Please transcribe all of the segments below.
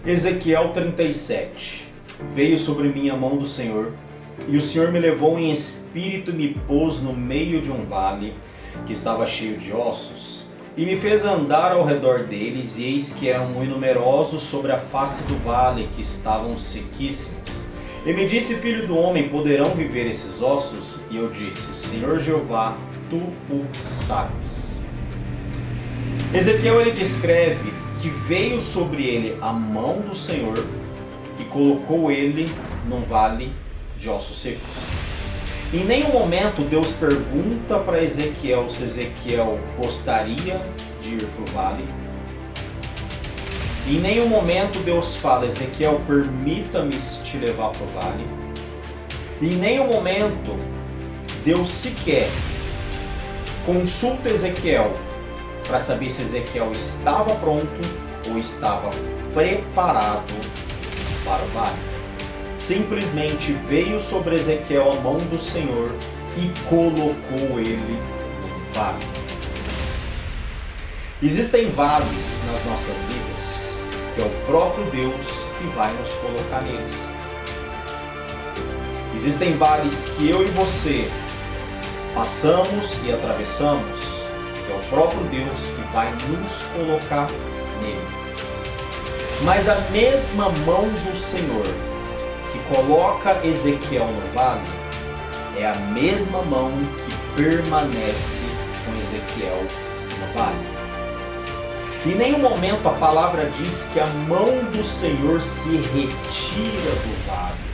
Ezequiel 37. Veio sobre mim a mão do Senhor, e o Senhor me levou em espírito e me pôs no meio de um vale que estava cheio de ossos, e me fez andar ao redor deles, e eis que eram muito numerosos sobre a face do vale, que estavam sequíssimos. E me disse: filho do homem, poderão viver esses ossos? E eu disse: Senhor Jeová, tu o sabes. Ezequiel ele descreve que veio sobre ele a mão do Senhor e colocou ele num vale de ossos secos. Em nenhum momento Deus pergunta para Ezequiel se Ezequiel gostaria de ir para o vale. Em nenhum momento Deus fala: Ezequiel, permita-me te levar para o vale. Em nenhum momento Deus sequer consulta Ezequiel para saber se Ezequiel estava pronto ou estava preparado para o vale. Simplesmente veio sobre Ezequiel a mão do Senhor e colocou ele no vale. Existem vales nas nossas vidas que é o próprio Deus que vai nos colocar neles. Existem vales que eu e você passamos e atravessamos, que é o próprio Deus que vai nos colocar nele. Mas a mesma mão do Senhor que coloca Ezequiel no vale é a mesma mão que permanece com Ezequiel no vale. Em nenhum momento a palavra diz que a mão do Senhor se retira do vale.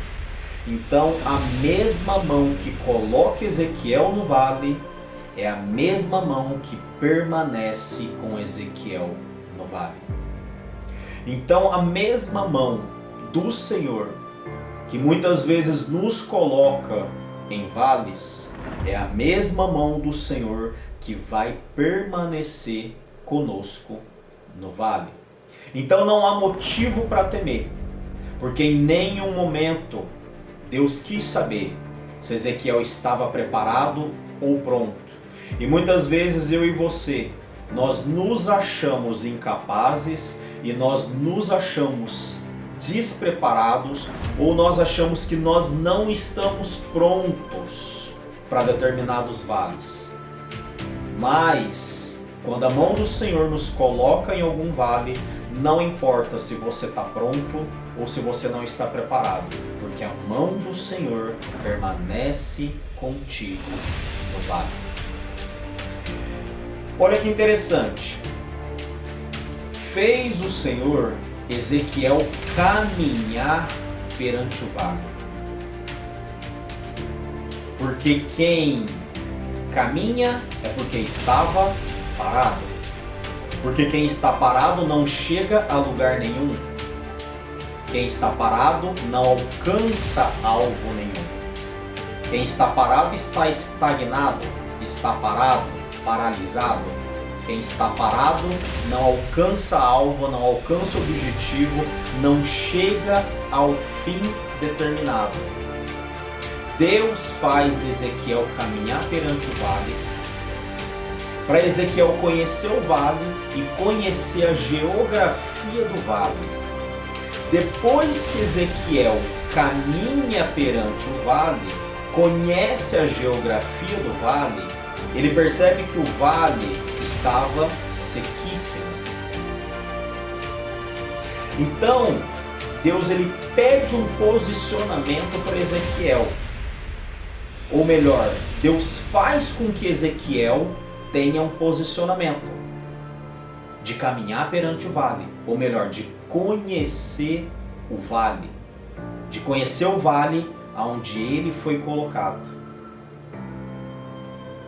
Então a mesma mão que coloca Ezequiel no vale é a mesma mão que permanece com Ezequiel no vale. Então a mesma mão do Senhor que muitas vezes nos coloca em vales é a mesma mão do Senhor que vai permanecer conosco no vale. Então não há motivo para temer, porque em nenhum momento Deus quis saber se Ezequiel estava preparado ou pronto. E muitas vezes eu e você, nós nos achamos incapazes e nós nos achamos despreparados, ou nós achamos que nós não estamos prontos para determinados vales. Mas quando a mão do Senhor nos coloca em algum vale, não importa se você está pronto ou se você não está preparado, porque a mão do Senhor permanece contigo no vale. Olha que interessante. Fez o Senhor Ezequiel caminhar perante o vale. Porque quem caminha é porque estava parado. Porque quem está parado não chega a lugar nenhum. Quem está parado não alcança alvo nenhum. Quem está parado está estagnado, está parado, paralisado. Quem está parado não alcança alvo, não alcança objetivo, não chega ao fim determinado. Deus faz Ezequiel caminhar perante o vale, para Ezequiel conhecer o vale e conhecer a geografia do vale. Depois que Ezequiel caminha perante o vale, conhece a geografia do vale, ele percebe que o vale estava sequíssimo. Então, Deus ele pede um posicionamento para Ezequiel. Ou melhor, Deus faz com que Ezequiel tenha um posicionamento de caminhar perante o vale, ou melhor, de conhecer o vale, de conhecer o vale aonde ele foi colocado.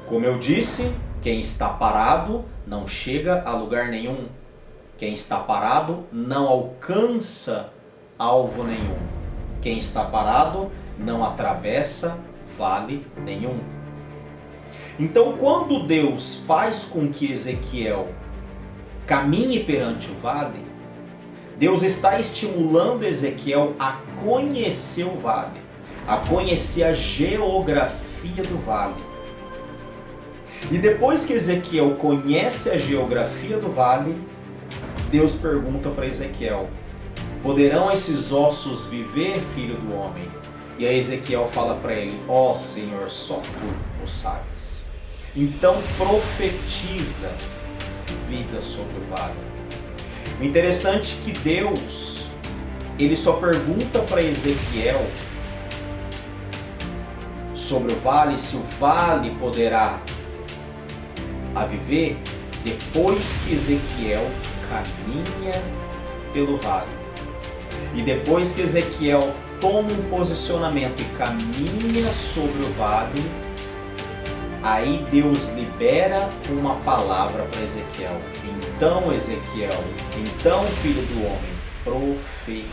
Como eu disse, quem está parado não chega a lugar nenhum. Quem está parado não alcança alvo nenhum. Quem está parado não atravessa vale nenhum. Então, quando Deus faz com que Ezequiel caminhe perante o vale, Deus está estimulando Ezequiel a conhecer o vale, a conhecer a geografia do vale. E depois que Ezequiel conhece a geografia do vale, Deus pergunta para Ezequiel: Poderão esses ossos viver, filho do homem? E aí Ezequiel fala para ele: ó Senhor, só tu o sabes. Então profetiza vida sobre o vale. O interessante é que Deus, ele só pergunta para Ezequiel sobre o vale, se o vale poderá viver, depois que Ezequiel caminha pelo vale. E depois que Ezequiel toma um posicionamento e caminha sobre o vale, aí Deus libera uma palavra para Ezequiel. Então Ezequiel, então filho do homem, profetiza.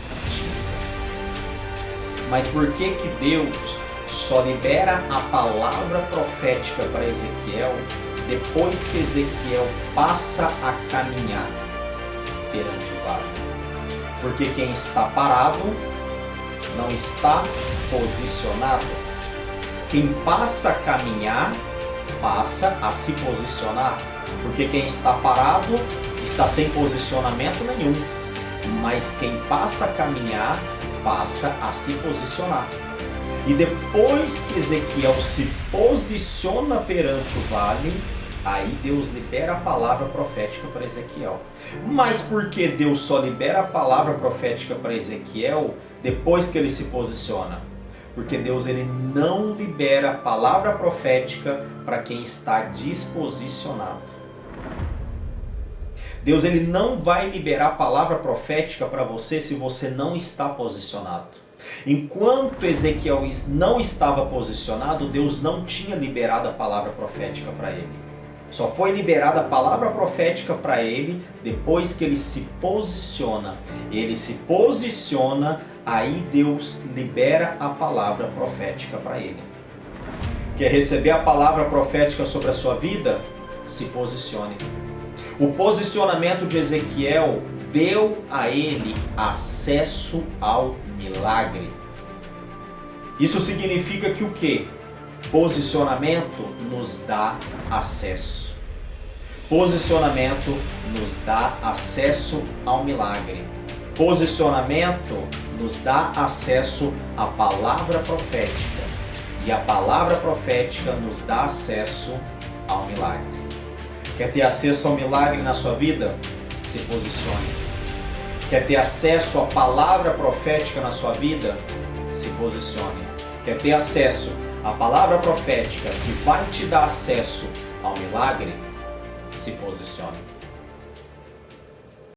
Mas por que que Deus só libera a palavra profética para Ezequiel depois que Ezequiel passa a caminhar perante o vale? Porque quem está parado não está posicionado. Quem passa a caminhar passa a se posicionar. Porque quem está parado está sem posicionamento nenhum. Mas quem passa a caminhar passa a se posicionar. E depois que Ezequiel se posiciona perante o vale, aí Deus libera a palavra profética para Ezequiel. Mas por que Deus só libera a palavra profética para Ezequiel depois que ele se posiciona? Porque Deus, ele não libera a palavra profética para quem está desposicionado. Deus, ele não vai liberar a palavra profética para você se você não está posicionado. Enquanto Ezequiel não estava posicionado, Deus não tinha liberado a palavra profética para ele. Só foi liberada a palavra profética para ele depois que ele se posiciona. Ele se posiciona, aí Deus libera a palavra profética para ele. Quer receber a palavra profética sobre a sua vida? Se posicione. O posicionamento de Ezequiel deu a ele acesso ao milagre. Isso significa que o quê? Posicionamento nos dá acesso. Posicionamento nos dá acesso ao milagre. Posicionamento nos dá acesso à palavra profética. E a palavra profética nos dá acesso ao milagre. Quer ter acesso ao milagre na sua vida? Se posicione. Quer ter acesso à palavra profética na sua vida? Se posicione. Quer ter acesso à palavra profética que vai te dar acesso ao milagre? Se posicione.